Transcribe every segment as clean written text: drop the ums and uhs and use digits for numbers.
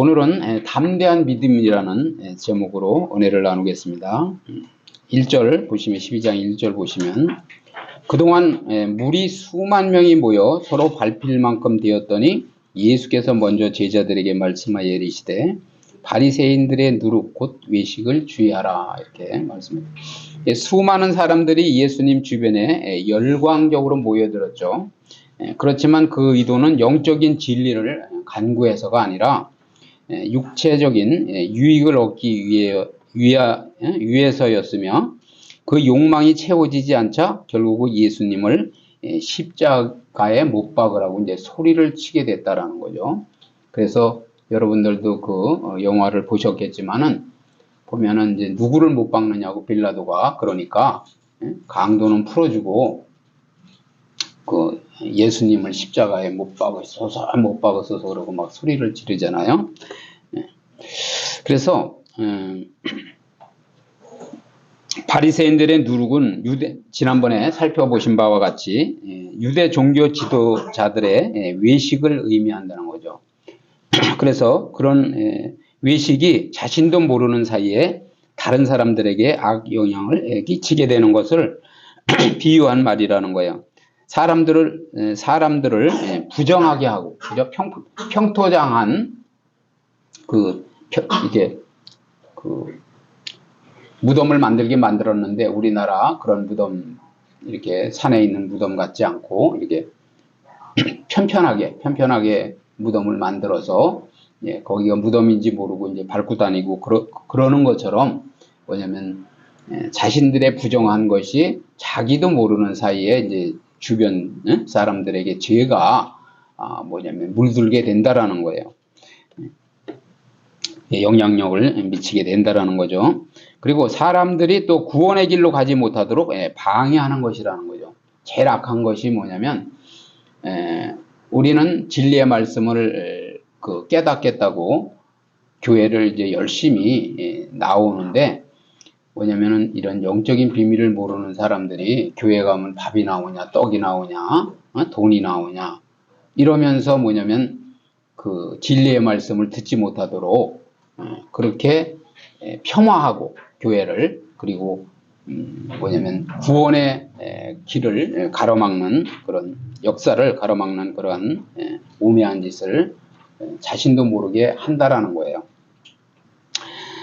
오늘은 담대한 믿음이라는 제목으로 은혜를 나누겠습니다. 1절 보시면 12장 1절 보시면 그동안 무리 수만 명이 모여 서로 밟힐 만큼 되었더니 예수께서 먼저 제자들에게 말씀하여 이르시되 바리새인들의 누룩 곧 외식을 주의하라 이렇게 말씀합니다. 수많은 사람들이 예수님 주변에 열광적으로 모여들었죠. 그렇지만 그 의도는 영적인 진리를 간구해서가 아니라 육체적인 유익을 얻기 위해서였으며 그 욕망이 채워지지 않자 결국 예수님을 십자가에 못 박으라고 이제 소리를 치게 됐다라는 거죠. 그래서 여러분들도 그 영화를 보셨겠지만은 보면은 이제 누구를 못 박느냐고 빌라도가 그러니까 강도는 풀어주고 그 예수님을 십자가에 못 박으소서 그러고 막 소리를 지르잖아요. 그래서 바리새인들의 누룩은 지난번에 살펴보신 바와 같이 유대 종교 지도자들의 외식을 의미한다는 거죠. 그래서 그런 외식이 자신도 모르는 사이에 다른 사람들에게 악영향을 끼치게 되는 것을 비유한 말이라는 거예요. 사람들을 부정하게 하고 그죠? 평토장한 이게 무덤을 만들었는데 우리나라 그런 무덤 이렇게 산에 있는 무덤 같지 않고 이렇게 편편하게 무덤을 만들어서 거기가 무덤인지 모르고 이제 밟고 다니고 그러는 것처럼 뭐냐면 자신들의 부정한 것이 자기도 모르는 사이에 이제 주변 사람들에게 죄가 뭐냐면 물들게 된다라는 거예요. 영향력을 미치게 된다라는 거죠. 그리고 사람들이 또 구원의 길로 가지 못하도록 방해하는 것이라는 거죠. 제일 악한 것이 뭐냐면 우리는 진리의 말씀을 깨닫겠다고 교회를 이제 열심히 나오는데 뭐냐면은 이런 영적인 비밀을 모르는 사람들이 교회 가면 밥이 나오냐, 떡이 나오냐, 돈이 나오냐 이러면서 뭐냐면 그 진리의 말씀을 듣지 못하도록 그렇게 폄하하고 교회를 그리고 뭐냐면 구원의 길을 가로막는 그런 역사를 가로막는 그런 우매한 짓을 자신도 모르게 한다라는 거예요.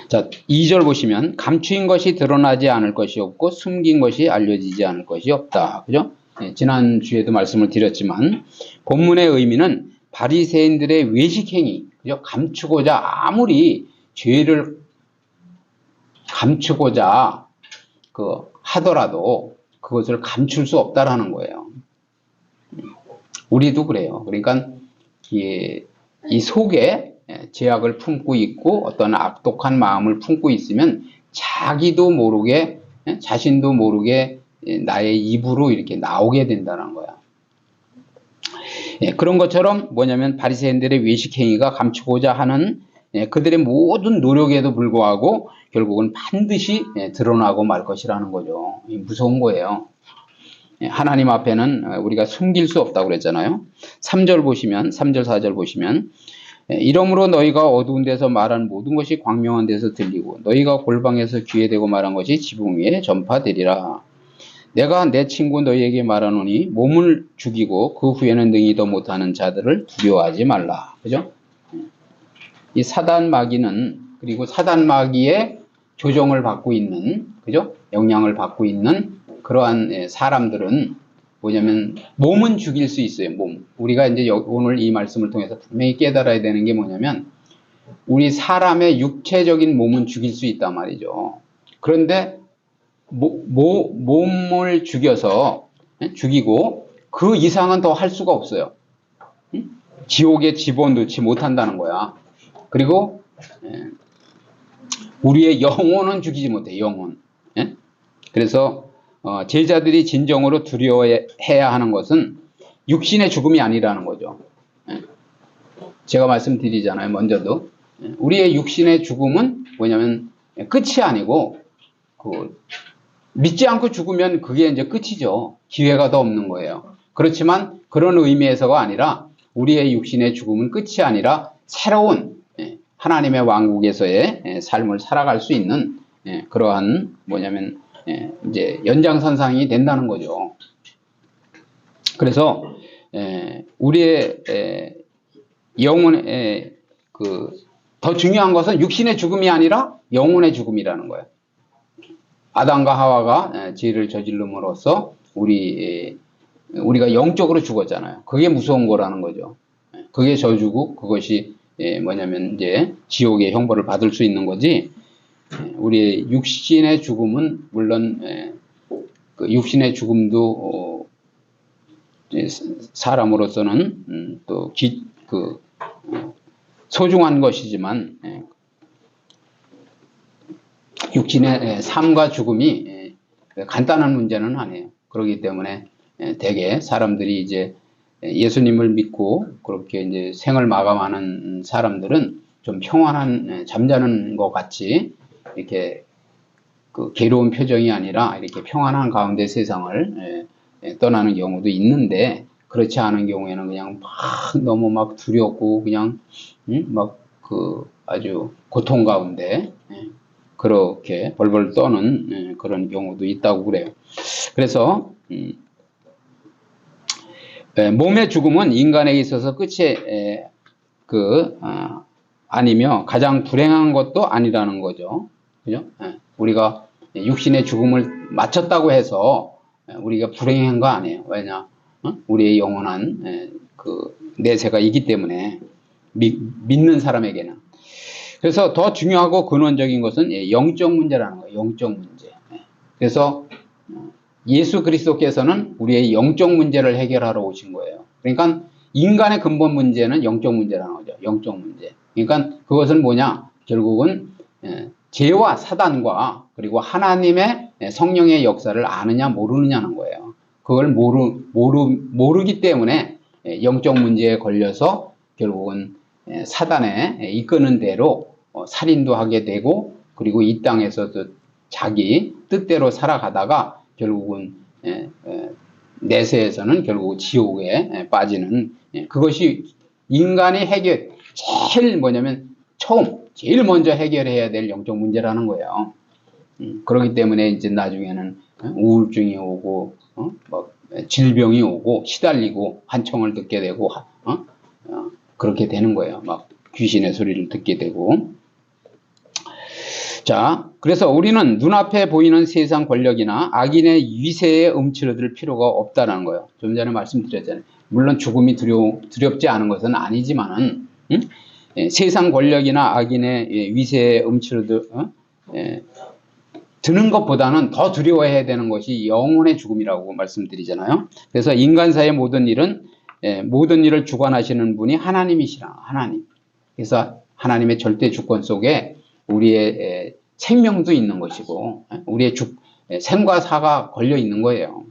자, 2절 보시면 감추인 것이 드러나지 않을 것이 없고 숨긴 것이 알려지지 않을 것이 없다. 그죠? 지난주에도 말씀을 드렸지만 본문의 의미는 바리새인들의 외식행위, 그죠? 감추고자 아무리 죄를 감추고자 하더라도 그것을 감출 수 없다라는 거예요. 우리도 그래요. 그러니까 이 속에 죄악을 품고 있고 어떤 악독한 마음을 품고 있으면 자기도 모르게 자신도 모르게 나의 입으로 이렇게 나오게 된다는 거야. 그런 것처럼 뭐냐면 바리새인들의 외식행위가 감추고자 하는 그들의 모든 노력에도 불구하고 결국은 반드시 드러나고 말 것이라는 거죠. 무서운 거예요. 하나님 앞에는 우리가 숨길 수 없다고 그랬잖아요. 3절 4절 보시면 이러므로 너희가 어두운 데서 말한 모든 것이 광명한 데서 들리고 너희가 골방에서 귀에 대고 말한 것이 지붕 위에 전파되리라. 내가 내 친구 너희에게 말하노니 몸을 죽이고 그 후에는 능히도 못하는 자들을 두려워하지 말라. 그죠? 이 사단 마귀는 그리고 사단 마귀의 조정을 받고 있는 그죠? 영향을 받고 있는 그러한 사람들은 뭐냐면 몸은 죽일 수 있어요. 몸. 우리가 이제 오늘 이 말씀을 통해서 분명히 깨달아야 되는 게 뭐냐면 우리 사람의 육체적인 몸은 죽일 수 있단 말이죠. 그런데 몸을 죽이고 그 이상은 더 할 수가 없어요. 지옥에 집어넣지 못한다는 거야. 그리고 우리의 영혼은 죽이지 못해. 영혼. 그래서 제자들이 진정으로 두려워해야 하는 것은 육신의 죽음이 아니라는 거죠. 제가 말씀드리잖아요. 먼저도 우리의 육신의 죽음은 뭐냐면 끝이 아니고 믿지 않고 죽으면 그게 이제 끝이죠. 기회가 더 없는 거예요. 그렇지만 그런 의미에서가 아니라 우리의 육신의 죽음은 끝이 아니라 새로운 하나님의 왕국에서의 삶을 살아갈 수 있는 그러한 뭐냐면 이제 연장선상이 된다는 거죠. 그래서 우리의 영혼의 더 중요한 것은 육신의 죽음이 아니라 영혼의 죽음이라는 거예요. 아담과 하와가 죄를 저질름으로써 우리가 영적으로 죽었잖아요. 그게 무서운 거라는 거죠. 그게 저주고 그것이 뭐냐면 이제 지옥의 형벌을 받을 수 있는 거지. 우리의 육신의 죽음은 물론 그 육신의 죽음도 사람으로서는 또 소중한 것이지만 육신의 삶과 죽음이 간단한 문제는 아니에요. 그렇기 때문에 대개 사람들이 이제 예수님을 믿고 그렇게 이제 생을 마감하는 사람들은 좀 평안한 잠자는 것 같이 이렇게 그 괴로운 표정이 아니라 이렇게 평안한 가운데 세상을 떠나는 경우도 있는데, 그렇지 않은 경우에는 그냥 막 너무 막 두렵고 그냥 막 그 아주 고통 가운데 그렇게 벌벌 떠는 그런 경우도 있다고 그래요. 그래서 몸의 죽음은 인간에게 있어서 끝이 아니며 가장 불행한 것도 아니라는 거죠. 그죠? 우리가 육신의 죽음을 마쳤다고 해서 우리가 불행한 거 아니에요. 왜냐? 우리의 영원한 그 내세가 있기 때문에 믿는 사람에게는. 그래서 더 중요하고 근원적인 것은 영적 문제라는 거예요. 영적 문제. 그래서 예수 그리스도께서는 우리의 영적 문제를 해결하러 오신 거예요. 그러니까 인간의 근본 문제는 영적 문제라는 거죠. 영적 문제. 그러니까 그것은 뭐냐? 결국은 죄와 사단과 그리고 하나님의 성령의 역사를 아느냐 모르느냐는 거예요. 그걸 모르기 때문에 영적 문제에 걸려서 결국은 사단에 이끄는 대로 살인도 하게 되고, 그리고 이 땅에서도 자기 뜻대로 살아가다가 결국은 내세에서는 결국 지옥에 빠지는, 그것이 인간이 제일 뭐냐면 제일 먼저 해결해야 될 영적 문제라는 거예요. 그렇기 때문에 이제 나중에는 우울증이 오고 질병이 오고 시달리고 한청을 듣게 되고 그렇게 되는 거예요. 막 귀신의 소리를 듣게 되고. 자, 그래서 우리는 눈앞에 보이는 세상 권력이나 악인의 위세에 움츠러들 필요가 없다는 거예요. 좀 전에 말씀드렸잖아요. 물론 죽음이 두렵지 않은 것은 아니지만은 세상 권력이나 악인의 위세에 드는 것보다는 더 두려워해야 되는 것이 영혼의 죽음이라고 말씀드리잖아요. 그래서 인간사의 모든 일을 주관하시는 분이 하나님이시라. 하나님. 그래서 하나님의 절대 주권 속에 우리의 생명도 있는 것이고 우리의 생과 사가 걸려 있는 거예요.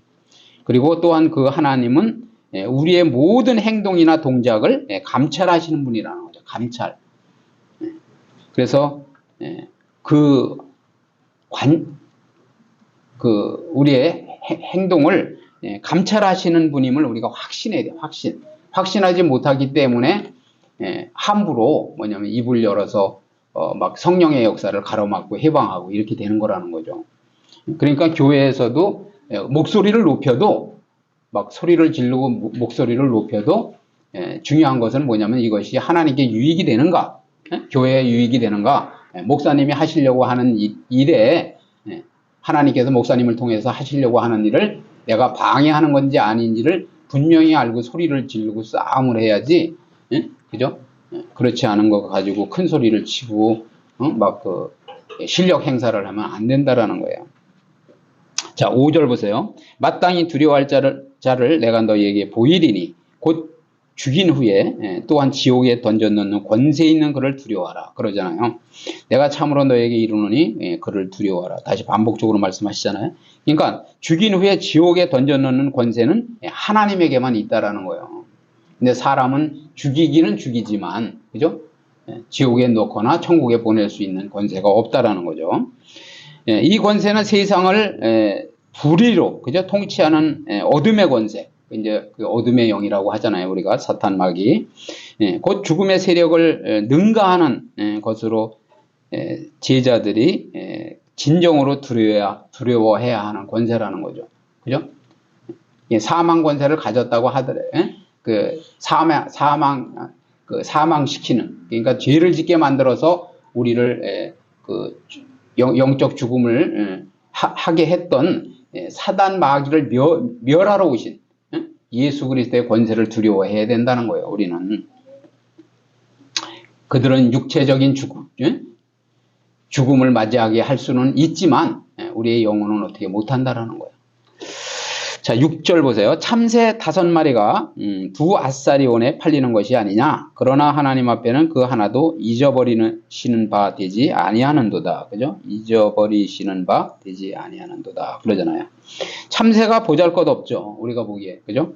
그리고 또한 그 하나님은 우리의 모든 행동이나 동작을 감찰하시는 분이라는 거죠. 감찰. 그래서 우리의 행동을 감찰하시는 분임을 우리가 확신해야 돼요. 확신하지 못하기 때문에 함부로 뭐냐면 입을 열어서 막 성령의 역사를 가로막고 해방하고 이렇게 되는 거라는 거죠. 그러니까 교회에서도 목소리를 높여도 막 소리를 지르고 목소리를 높여도 중요한 것은 뭐냐면 이것이 하나님께 유익이 되는가, 교회에 유익이 되는가, 목사님이 하시려고 하는 일에 하나님께서 목사님을 통해서 하시려고 하는 일을 내가 방해하는 건지 아닌지를 분명히 알고 소리를 지르고 싸움을 해야지, 그죠? 그렇지 않은 거 가지고 큰 소리를 치고 실력 행사를 하면 안 된다라는 거예요. 자, 5절 보세요. 마땅히 두려워할 자를 내가 너희에게 보이리니 곧 죽인 후에 또한 지옥에 던져 넣는 권세 있는 그를 두려워하라. 그러잖아요. 내가 참으로 너에게 이르노니 그를 두려워하라. 다시 반복적으로 말씀하시잖아요. 그러니까 죽인 후에 지옥에 던져 넣는 권세는 하나님에게만 있다라는 거예요. 근데 사람은 죽이기는 죽이지만, 그죠? 지옥에 넣거나 천국에 보낼 수 있는 권세가 없다라는 거죠. 이 권세는 세상을 불의로, 그죠? 통치하는 어둠의 권세, 이제 그 어둠의 영이라고 하잖아요. 우리가 사탄 마귀. 곧 죽음의 세력을 능가하는 것으로 제자들이 진정으로 두려워해야 하는 권세라는 거죠. 그죠? 사망 권세를 가졌다고 하더래. 그 사망시키는, 그러니까 죄를 짓게 만들어서 우리를 그 영적 죽음을 하게 했던 사단 마귀를 멸하러 오신 예수 그리스도의 권세를 두려워해야 된다는 거예요. 우리는 그들은 육체적인 죽음을 맞이하게 할 수는 있지만 우리의 영혼은 어떻게 못한다라는 거예요. 자, 6절 보세요. 참새 5마리가 두 아사리온에 팔리는 것이 아니냐. 그러나 하나님 앞에는 그 하나도 잊어버리시는 바 되지 아니하는도다. 그죠? 잊어버리시는 바 되지 아니하는도다. 그러잖아요. 참새가 보잘것없죠. 우리가 보기에. 그죠?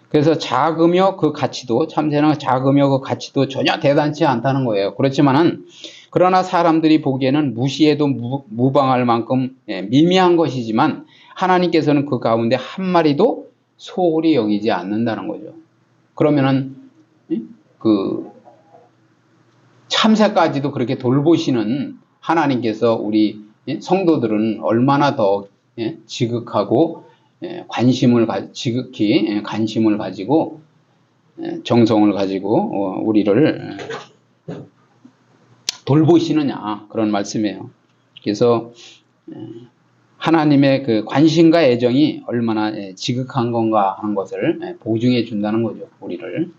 그래서 작으며 그 가치도, 참새는 작으며 그 가치도 전혀 대단치 않다는 거예요. 그렇지만은 그러나 사람들이 보기에는 무시해도 무방할 만큼 미미한 것이지만 하나님께서는 그 가운데 한 마리도 소홀히 여기지 않는다는 거죠. 그러면은 그 참새까지도 그렇게 돌보시는 하나님께서 우리 성도들은 얼마나 더 지극히 관심을 가지고 정성을 가지고 우리를 돌보시느냐, 그런 말씀이에요. 그래서 하나님의 그 관심과 애정이 얼마나 지극한 건가 하는 것을 보증해 준다는 거죠. 우리를.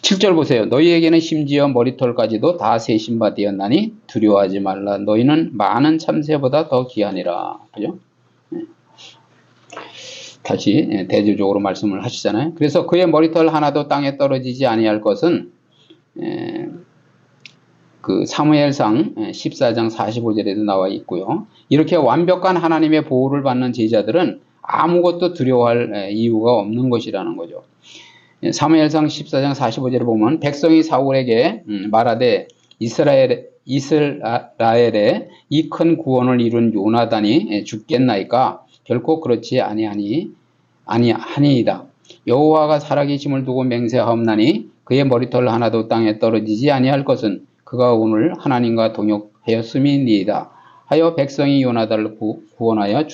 7절 보세요. 너희에게는 심지어 머리털까지도 다 세신 바 되었나니 두려워하지 말라. 너희는 많은 참새보다 더 귀하니라. 그죠? 다시 대조적으로 말씀을 하시잖아요. 그래서 그의 머리털 하나도 땅에 떨어지지 아니할 것은 그 사무엘상 14장 45절에도 나와 있고요. 이렇게 완벽한 하나님의 보호를 받는 제자들은 아무것도 두려워할 이유가 없는 것이라는 거죠. 사무엘상 14장 45절에 보면 백성이 사울에게 말하되 이스라엘에 이 큰 구원을 이룬 요나단이 죽겠나이까 결코 그렇지 아니하니이다. 여호와가 살아계심을 두고 맹세하옵나니 그의 머리털 하나도 땅에 떨어지지 아니할 것은 그가 오늘 하나님과 동역하였음이니이다 하여 백성이 요나단을 구원하여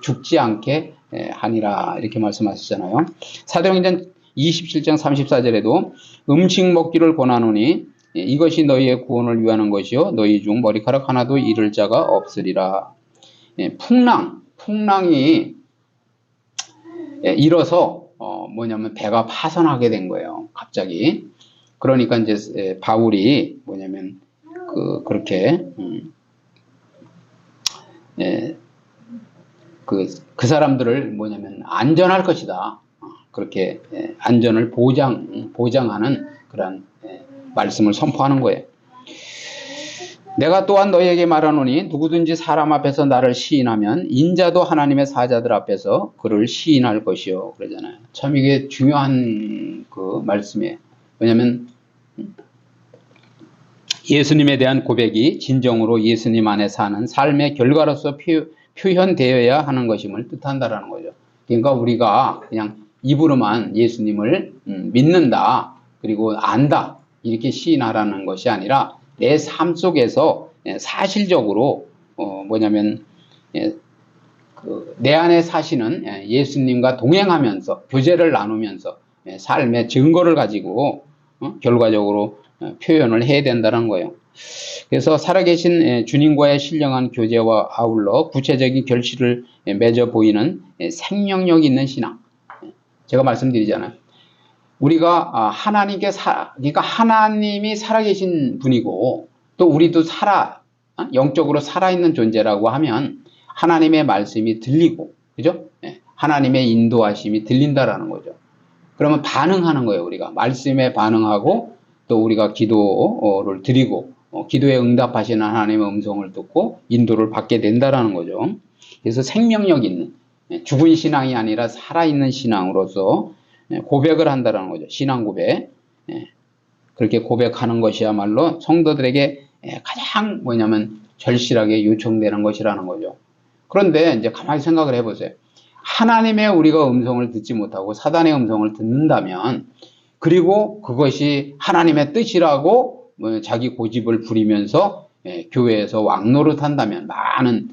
죽지 않게 하니라. 이렇게 말씀하셨잖아요. 사도행전 27장 34절에도 음식 먹기를 권하노니 이것이 너희의 구원을 위하는 것이요 너희 중 머리카락 하나도 잃을 자가 없으리라. 풍랑이 일어서 뭐냐면 배가 파손하게 된 거예요. 갑자기. 그러니까 이제 바울이 뭐냐면 그렇게 그 사람들을 뭐냐면 안전할 것이다. 그렇게 안전을 보장하는 그런 말씀을 선포하는 거예요. 내가 또한 너희에게 말하노니 누구든지 사람 앞에서 나를 시인하면 인자도 하나님의 사자들 앞에서 그를 시인할 것이요. 그러잖아요. 참 이게 중요한 그 말씀이에요. 왜냐하면 예수님에 대한 고백이 진정으로 예수님 안에 사는 삶의 결과로서 표현되어야 하는 것임을 뜻한다라는 거죠. 그러니까 우리가 그냥 입으로만 예수님을 믿는다, 그리고 안다, 이렇게 시인하라는 것이 아니라 내 삶 속에서 사실적으로 뭐냐면 내 안에 사시는 예수님과 동행하면서 교제를 나누면서 삶의 증거를 가지고 결과적으로 표현을 해야 된다는 거예요. 그래서 살아계신 주님과의 신령한 교제와 아울러 구체적인 결실을 맺어 보이는 생명력 있는 신앙. 제가 말씀드리잖아요. 우리가 그러니까 하나님이 살아계신 분이고 또 우리도 영적으로 살아있는 존재라고 하면 하나님의 말씀이 들리고, 그죠? 하나님의 인도하심이 들린다라는 거죠. 그러면 반응하는 거예요. 우리가 말씀에 반응하고 또 우리가 기도를 드리고 기도에 응답하시는 하나님의 음성을 듣고 인도를 받게 된다라는 거죠. 그래서 생명력 있는 죽은 신앙이 아니라 살아있는 신앙으로서 고백을 한다라는 거죠. 신앙 고백. 그렇게 고백하는 것이야말로 성도들에게 가장 뭐냐면 절실하게 요청되는 것이라는 거죠. 그런데 이제 가만히 생각을 해보세요. 하나님의 우리가 음성을 듣지 못하고 사단의 음성을 듣는다면, 그리고 그것이 하나님의 뜻이라고 자기 고집을 부리면서 교회에서 왕노릇 한다면, 많은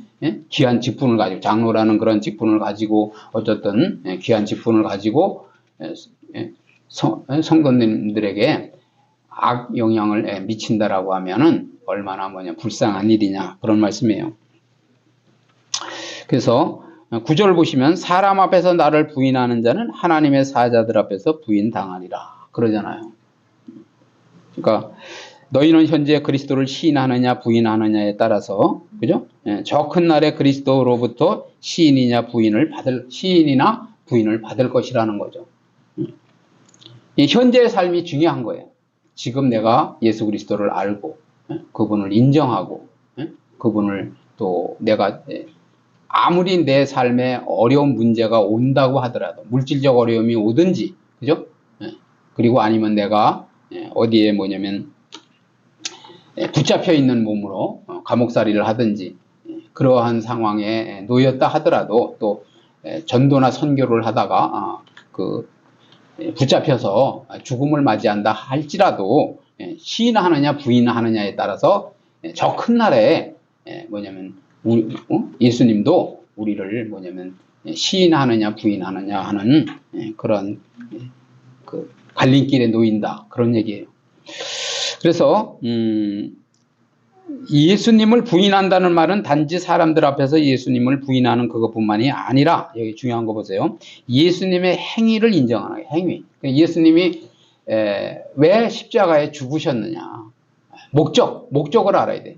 귀한 직분을 가지고, 장로라는 그런 직분을 가지고, 어쨌든 귀한 직분을 가지고 성도님들에게 악 영향을 미친다라고 하면은 얼마나 불쌍한 일이냐, 그런 말씀이에요. 그래서 9절 보시면, 사람 앞에서 나를 부인하는 자는 하나님의 사자들 앞에서 부인당하리라 그러잖아요. 그러니까 너희는 현재 그리스도를 시인하느냐 부인하느냐에 따라서, 그죠? 저 큰 날에 그리스도로부터 시인이나 부인을 받을 것이라는 거죠. 이 현재의 삶이 중요한 거예요. 지금 내가 예수 그리스도를 알고 그분을 인정하고 그분을 또 내가 아무리 내 삶에 어려운 문제가 온다고 하더라도, 물질적 어려움이 오든지, 그죠? 그리고 아니면 내가 어디에 붙잡혀 있는 몸으로 감옥살이를 하든지 그러한 상황에 놓였다 하더라도, 또 전도나 선교를 하다가 붙잡혀서 죽음을 맞이한다 할지라도, 시인하느냐 부인하느냐에 따라서 저 큰 날에 예수님도 우리를 시인하느냐 부인하느냐 하는 그런 갈림길에 놓인다, 그런 얘기예요. 그래서 예수님을 부인한다는 말은 단지 사람들 앞에서 예수님을 부인하는 그것뿐만이 아니라, 여기 중요한 거 보세요. 예수님의 행위를 인정하는 거예요. 행위. 예수님이 왜 십자가에 죽으셨느냐, 목적을 알아야 돼.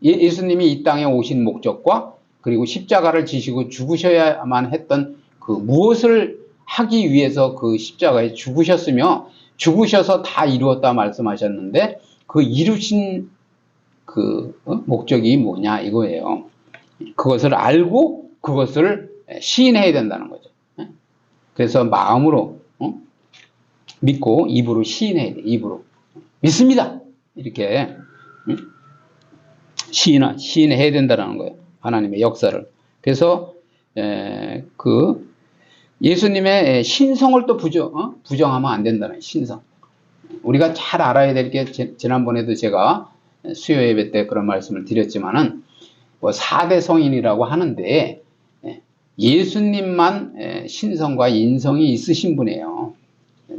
예수님이 이 땅에 오신 목적과, 그리고 십자가를 지시고 죽으셔야만 했던 그 무엇을 하기 위해서 그 십자가에 죽으셨으며, 죽으셔서 다 이루었다 말씀하셨는데, 그 이루신 목적이 뭐냐 이거예요. 그것을 알고 그것을 시인해야 된다는 거죠. 그래서 마음으로 믿고 입으로 시인해야 돼. 입으로 믿습니다, 이렇게 시인해야 된다는 거예요, 하나님의 역사를. 그래서 예수님의 신성을 또 부정하면 안 된다는, 신성. 우리가 잘 알아야 될 게, 지난번에도 제가 수요 예배 때 그런 말씀을 드렸지만은, 4대 성인이라고 하는데 예수님만 신성과 인성이 있으신 분이에요.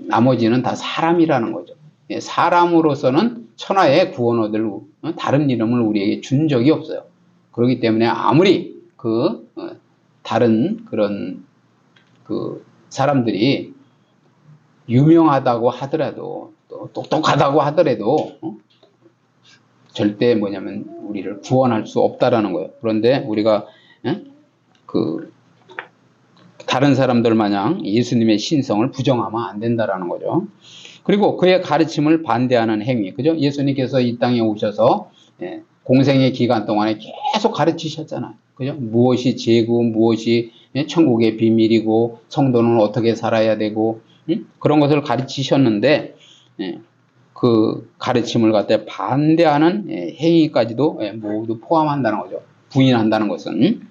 나머지는 다 사람이라는 거죠. 사람으로서는 천하의 구원 얻을 다른 이름을 우리에게 준 적이 없어요. 그렇기 때문에 아무리 다른 그런 사람들이 유명하다고 하더라도, 또 똑똑하다고 하더라도 절대 우리를 구원할 수 없다라는 거예요. 그런데 우리가 다른 사람들 마냥 예수님의 신성을 부정하면 안 된다라는 거죠. 그리고 그의 가르침을 반대하는 행위, 그죠? 예수님께서 이 땅에 오셔서 공생의 기간 동안에 계속 가르치셨잖아요. 그죠? 무엇이 죄고 무엇이 천국의 비밀이고 성도는 어떻게 살아야 되고 그런 것을 가르치셨는데, 그 가르침을 갖다 반대하는 행위까지도 모두 포함한다는 거죠. 부인한다는 것은.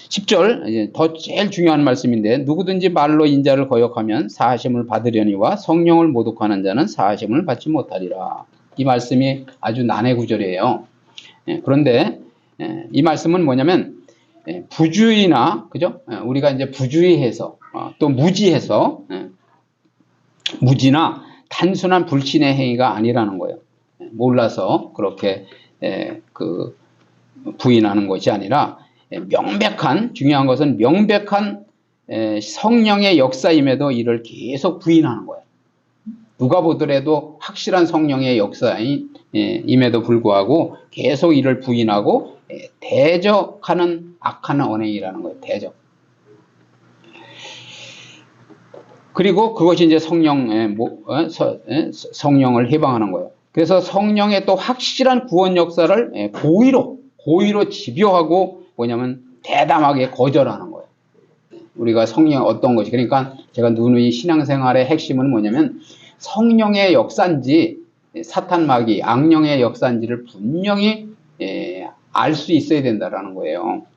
10절, 제일 중요한 말씀인데, 누구든지 말로 인자를 거역하면 사하심을 받으려니와 성령을 모독하는 자는 사하심을 받지 못하리라. 이 말씀이 아주 난해 구절이에요. 그런데 이 말씀은 뭐냐면, 부주의나, 그죠? 우리가 이제 부주의해서 또 무지해서, 무지나 단순한 불신의 행위가 아니라는 거예요. 몰라서 그렇게 부인하는 것이 아니라, 명백한, 중요한 것은 명백한 성령의 역사임에도 이를 계속 부인하는 거예요. 누가 보더라도 확실한 성령의 역사임에도 불구하고 계속 이를 부인하고 대적하는 악한 언행이라는 거예요. 대적. 그리고 그것이 이제 성령을 해방하는 거예요. 그래서 성령의 또 확실한 구원 역사를 고의로 집요하고 대담하게 거절하는 거예요. 우리가 성령 어떤 것이, 그러니까 제가 누누이 신앙생활의 핵심은 뭐냐면, 성령의 역사인지 사탄 마귀 악령의 역사인지를 분명히 알 수 있어야 된다라는 거예요.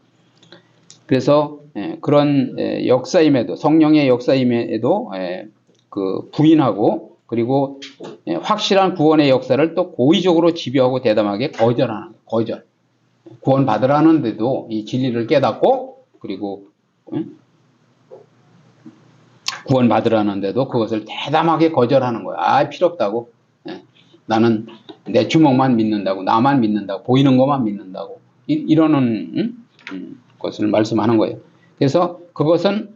그래서 그런 역사임에도, 성령의 역사임에도 그 부인하고, 그리고 확실한 구원의 역사를 또 고의적으로 집요하고 대담하게 거절하는, 거절. 구원 받으라는데도 이 진리를 깨닫고, 그리고 구원 받으라는데도 그것을 대담하게 거절하는 거야. 아, 필요 없다고. 나는 내 주먹만 믿는다고, 나만 믿는다고, 보이는 것만 믿는다고, 이러는 것을 말씀하는 거예요. 그래서 그것은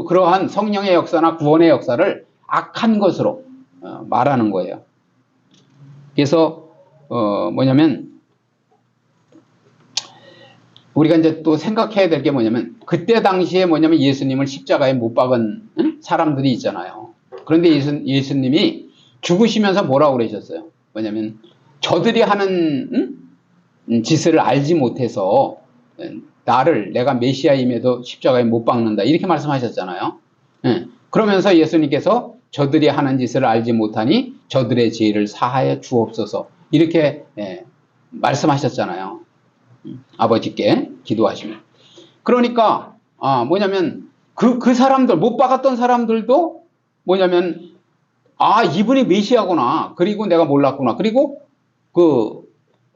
그러한 성령의 역사나 구원의 역사를 악한 것으로 말하는 거예요. 그래서 뭐냐면 우리가 이제 또 생각해야 될 게 뭐냐면, 그때 당시에 뭐냐면 예수님을 십자가에 못 박은 사람들이 있잖아요. 그런데 예수님이 죽으시면서 뭐라고 그러셨어요? 뭐냐면 저들이 하는 짓을 알지 못해서 내가 메시아임에도 십자가에 못 박는다, 이렇게 말씀하셨잖아요. 그러면서 예수님께서 저들이 하는 짓을 알지 못하니 저들의 죄를 사하여 주옵소서, 이렇게 말씀하셨잖아요. 아버지께 기도하시면. 그러니까 뭐냐면 그 사람들, 못 박았던 사람들도 뭐냐면 이분이 메시아구나, 그리고 내가 몰랐구나, 그리고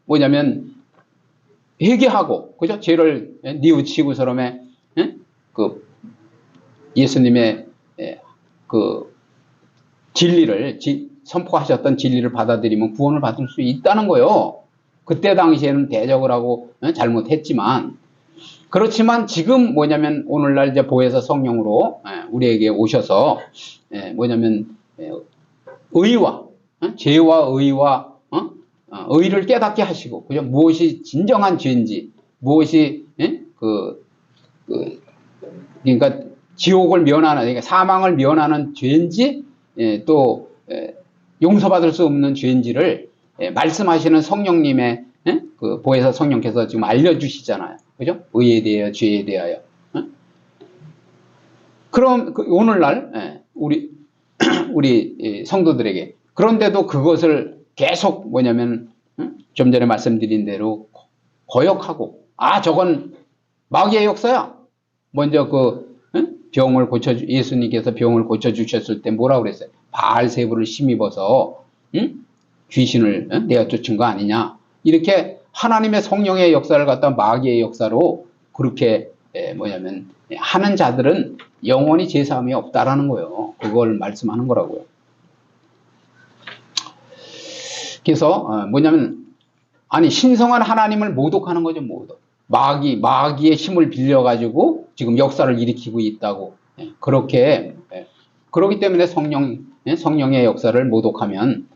뭐냐면 회개하고, 그죠? 죄를 뉘우치고 서름에 예수님의 그 진리를 선포하셨던 진리를 받아들이면 구원을 받을 수 있다는 거예요. 그때 당시에는 대적을 하고 잘못했지만, 그렇지만 지금 뭐냐면 오늘날 이제 보혜사 성령으로 우리에게 오셔서 뭐냐면 의와 죄와 의와 의를 깨닫게 하시고, 그죠? 무엇이 진정한 죄인지, 무엇이 그러니까 지옥을 면하는, 그러니까 사망을 면하는 죄인지, 또 용서받을 수 없는 죄인지를 말씀하시는 성령님의 그 보혜사 성령께서 지금 알려주시잖아요. 그죠? 의에 대하여, 죄에 대하여. 그럼 오늘날 우리 성도들에게, 그런데도 그것을 계속 뭐냐면 좀 전에 말씀드린 대로 거역하고, 저건 마귀의 역사야. 먼저 예수님께서 병을 고쳐주셨을 때 뭐라고 그랬어요? 바알세부를 힘입어서 귀신을 내어 쫓은 거 아니냐, 이렇게 하나님의 성령의 역사를 갖다 마귀의 역사로 그렇게 뭐냐면 하는 자들은 영원히 죄사함이 없다라는 거예요. 그걸 말씀하는 거라고요. 그래서 뭐냐면 신성한 하나님을 모독하는 거죠. 모독. 마귀의 힘을 빌려가지고 지금 역사를 일으키고 있다고. 그렇게 그렇기 때문에 성령의 역사를 모독하면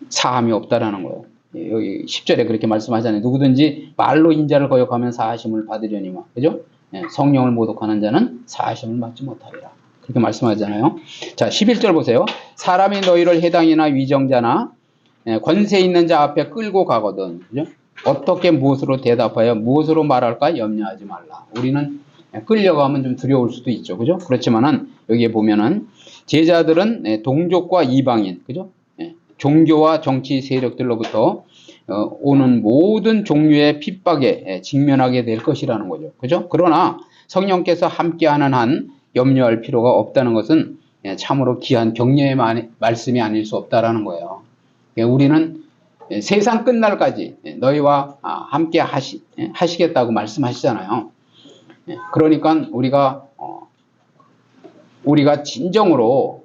사함이 없다라는 거예요. 여기 10절에 그렇게 말씀하잖아요. 누구든지 말로 인자를 거역하면 사하심을 받으려니와. 그죠? 성령을 모독하는 자는 사하심을 받지 못하리라. 그렇게 말씀하잖아요. 자, 11절 보세요. 사람이 너희를 해당이나 위정자나 권세 있는 자 앞에 끌고 가거든. 그죠? 어떻게 무엇으로 대답하여 무엇으로 말할까 염려하지 말라. 우리는 끌려가면 좀 두려울 수도 있죠. 그죠? 그렇지만은 여기에 보면은 제자들은 동족과 이방인, 그죠? 종교와 정치 세력들로부터 오는 모든 종류의 핍박에 직면하게 될 것이라는 거죠. 그죠? 그러나 성령께서 함께하는 한 염려할 필요가 없다는 것은 참으로 귀한 격려의 말씀이 아닐 수 없다라는 거예요. 우리는 세상 끝날까지 너희와 함께 하시겠다고 말씀하시잖아요. 그러니까 우리가 진정으로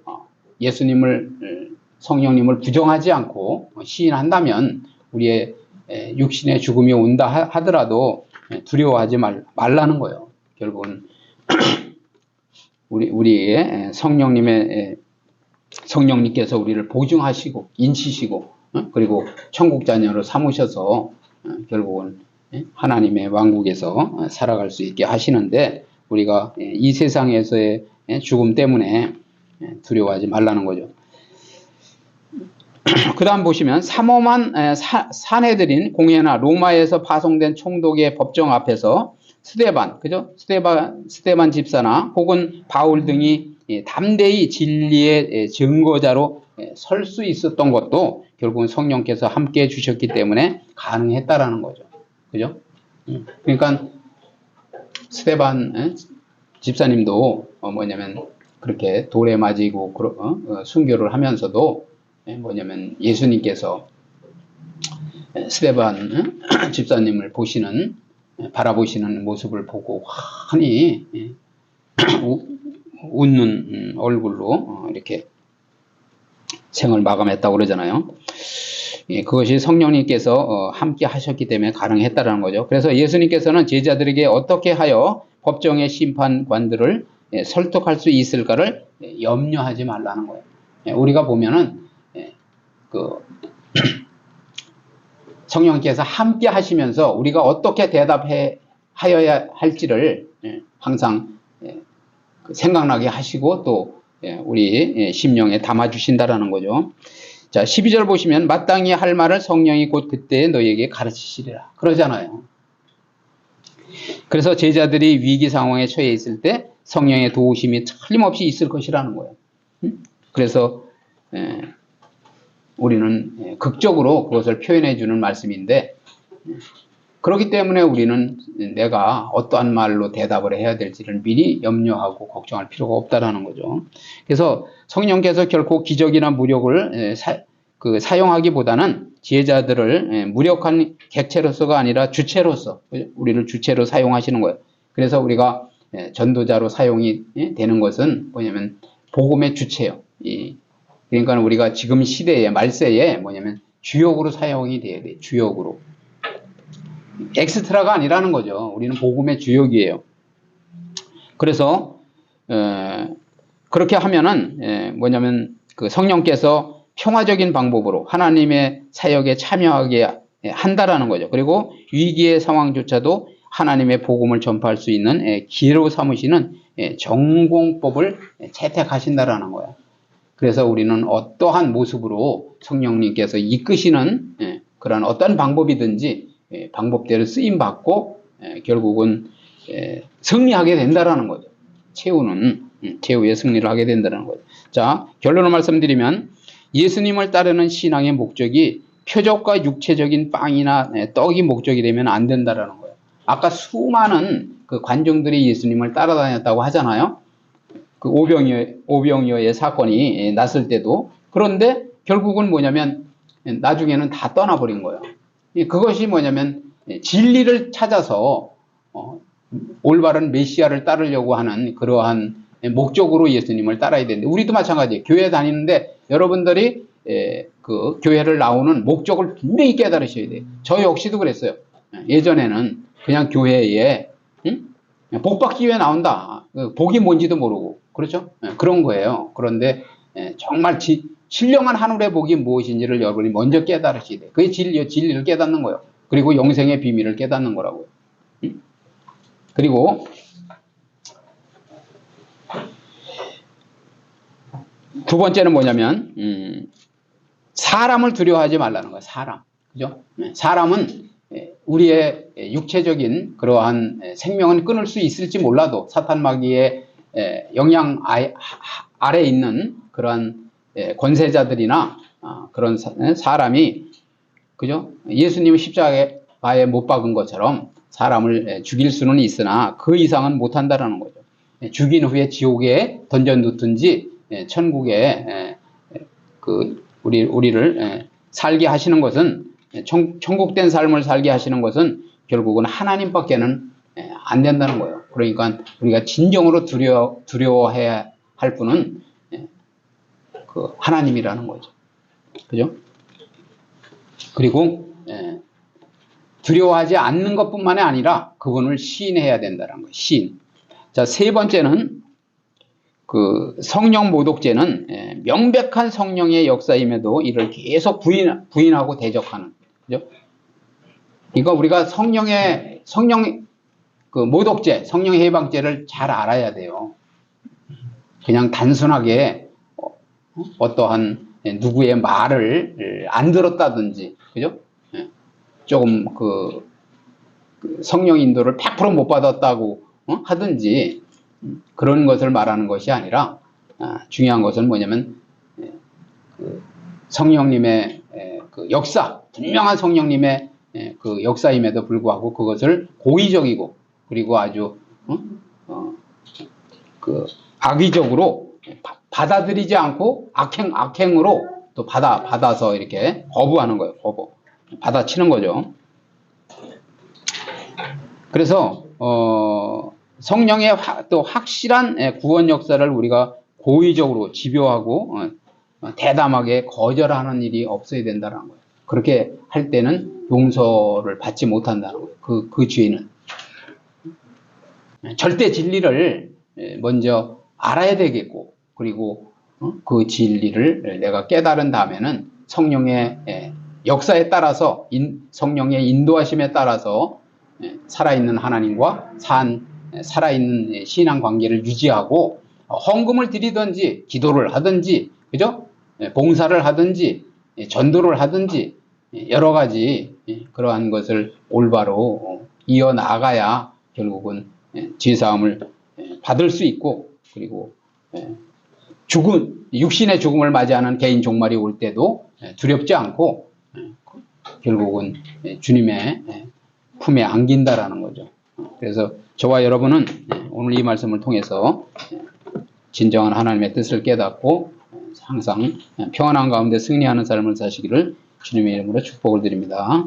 성령님을 부정하지 않고 시인한다면 우리의 육신의 죽음이 온다 하더라도 두려워하지 말라는 거예요. 결국은 우리의 성령님께서 우리를 보증하시고 인치시고 그리고 천국 자녀로 삼으셔서 결국은 하나님의 왕국에서 살아갈 수 있게 하시는데, 우리가 이 세상에서의 죽음 때문에 두려워하지 말라는 거죠. 그 다음 보시면 삼엄한 사내들인 공회나 로마에서 파송된 총독의 법정 앞에서 스데반, 그죠? 스데반 집사나 혹은 바울 등이 담대히 진리의 증거자로 설 수 있었던 것도 결국은 성령께서 함께 해 주셨기 때문에 가능했다라는 거죠. 그죠? 그러니까 스데반 집사님도 뭐냐면 그렇게 돌에 맞이고 순교를 하면서도 뭐냐면 예수님께서 스데반 집사님을 바라보시는 모습을 보고 환히 웃는 얼굴로 이렇게 생을 마감했다고 그러잖아요. 그것이 성령님께서 함께 하셨기 때문에 가능했다라는 거죠. 그래서 예수님께서는 제자들에게 어떻게 하여 법정의 심판관들을 설득할 수 있을까를 염려하지 말라는 거예요. 우리가 보면은 성령께서 함께 하시면서 우리가 어떻게 대답하여야 할지를 항상 생각나게 하시고 또 우리 심령에 담아주신다라는 거죠. 자, 12절 보시면 마땅히 할 말을 성령이 곧 그때 너희에게 가르치시리라 그러잖아요. 그래서 제자들이 위기 상황에 처해 있을 때 성령의 도우심이 틀림없이 있을 것이라는 거예요. 그래서 우리는 극적으로 그것을 표현해 주는 말씀인데, 그렇기 때문에 우리는 내가 어떠한 말로 대답을 해야 될지를 미리 염려하고 걱정할 필요가 없다라는 거죠. 그래서 성령께서 결코 기적이나 무력을 사용하기보다는 제자들을 무력한 객체로서가 아니라 주체로서, 우리를 주체로 사용하시는 거예요. 그래서 우리가 전도자로 사용이 되는 것은 뭐냐면 복음의 주체예요. 그러니까 우리가 지금 시대에 말세에 뭐냐면 주역으로 사용이 돼야 돼. 주역으로. 엑스트라가 아니라는 거죠. 우리는 복음의 주역이에요. 그래서 그렇게 하면은 뭐냐면 그 성령께서 평화적인 방법으로 하나님의 사역에 참여하게 한다라는 거죠. 그리고 위기의 상황조차도 하나님의 복음을 전파할 수 있는 기회로 삼으시는 전공법을 채택하신다라는 거예요. 그래서 우리는 어떠한 모습으로 성령님께서 이끄시는 그런 어떤 방법이든지 방법대로 쓰임받고 결국은 승리하게 된다라는 거죠. 최후의 승리를 하게 된다는 거죠. 자, 결론을 말씀드리면 예수님을 따르는 신앙의 목적이 표적과 육체적인 빵이나 떡이 목적이 되면 안 된다라는 거예요. 아까 수많은 그 관정들이 예수님을 따라다녔다고 하잖아요. 그 오병이어의 사건이 났을 때도. 그런데 결국은 뭐냐면 나중에는 다 떠나버린 거예요. 그것이 뭐냐면 진리를 찾아서 올바른 메시아를 따르려고 하는 그러한 목적으로 예수님을 따라야 되는데, 우리도 마찬가지예요. 교회 다니는데 여러분들이 그 교회를 나오는 목적을 분명히 깨달으셔야 돼요. 저 역시도 그랬어요. 예전에는 그냥 교회에 복 받기 위해 나온다. 복이 뭔지도 모르고, 그렇죠? 그런 거예요. 그런데 정말 신령한 하늘의 복이 무엇인지를 여러분이 먼저 깨달으셔야 돼요. 그게 진리를 깨닫는 거예요. 그리고 영생의 비밀을 깨닫는 거라고요. 그리고 두 번째는 뭐냐면 사람을 두려워하지 말라는 거예요. 사람. 그죠? 사람은 우리의 육체적인 그러한 생명은 끊을 수 있을지 몰라도 사탄 마귀의 영향 아래 있는 그러한 권세자들이나 그런 사람이, 그죠? 예수님은 십자가에 못 박은 것처럼 사람을 죽일 수는 있으나 그 이상은 못한다라는 거죠. 죽인 후에 지옥에 던져놓든지 천국에 우리를 살게 하시는 것은, 천국된 삶을 살게 하시는 것은 결국은 하나님밖에는 안 된다는 거예요. 그러니까 우리가 진정으로 두려워해야 할 분은 그 하나님이라는 거죠. 그죠? 그리고 두려워하지 않는 것뿐만이 아니라 그분을 시인해야 된다는 거예요. 시인. 자, 세 번째는 그 성령 모독죄는 명백한 성령의 역사임에도 이를 계속 부인하고 대적하는, 그죠? 이거 우리가 성령 그 모독죄, 성령 해방죄를 잘 알아야 돼요. 그냥 단순하게 어떠한 누구의 말을 안 들었다든지, 그죠? 조금 그 성령 인도를 100% 못 받았다고 하든지 그런 것을 말하는 것이 아니라, 중요한 것은 뭐냐면 그 성령님의 그 역사, 분명한 성령님의 그 역사임에도 불구하고 그것을 고의적이고 그리고 아주 그 악의적으로 받아들이지 않고 악행으로 또 받아서 이렇게 거부하는 거예요. 받아치는 거죠. 그래서 성령의 또 확실한 구원 역사를 우리가 고의적으로 집요하고 대담하게 거절하는 일이 없어야 된다는 거예요. 그렇게 할 때는 용서를 받지 못한다는 거예요. 그 죄는. 절대 진리를 먼저 알아야 되겠고, 그리고 그 진리를 내가 깨달은 다음에는 성령의 역사에 따라서, 성령의 인도하심에 따라서 살아있는 하나님과 살아있는 신앙 관계를 유지하고, 헌금을 드리든지, 기도를 하든지, 그죠? 봉사를 하든지, 전도를 하든지, 여러 가지 그러한 것을 올바로 이어나가야 결국은 죄사함을 받을 수 있고, 그리고 육신의 죽음을 맞이하는 개인 종말이 올 때도 두렵지 않고 결국은 주님의 품에 안긴다라는 거죠. 그래서 저와 여러분은 오늘 이 말씀을 통해서 진정한 하나님의 뜻을 깨닫고 항상 평안한 가운데 승리하는 삶을 사시기를 주님의 이름으로 축복을 드립니다.